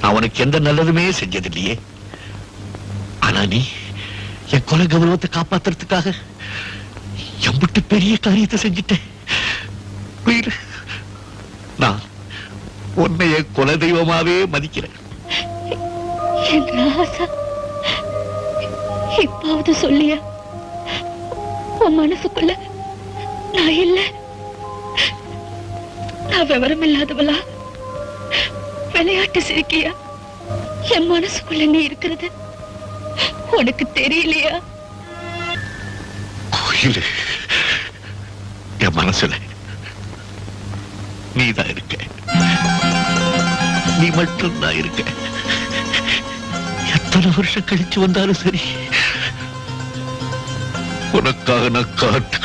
அவனுக்கு எந்த நல்லதுமே செஞ்சதில்லையே. ஆனா நீ என் கொலை கௌரவத்தை காப்பாத்துறதுக்காக எம்பிட்டு பெரிய காரியத்தை செஞ்சிட்டேன். நான் உன்னை என் குல தெய்வமாவே மதிக்கிறேன். இப்பாவது சொல்லியா? உன் மனசுக்குள்ள நான் இல்ல, நான் விவரம் இல்லாதவளா? விளையாட்டு சிரிக்கியா? என் மனசுக்குள்ள நீ இருக்கிறது உனக்கு தெரியலையா? கோயிலு, என் மனசுல நீதான் இருக்க, நீ மட்டும்தான் இருக்க. எத்தனை வருஷம் கழிச்சு வந்தாலும் சரி, உனக்காக நான் காட்டு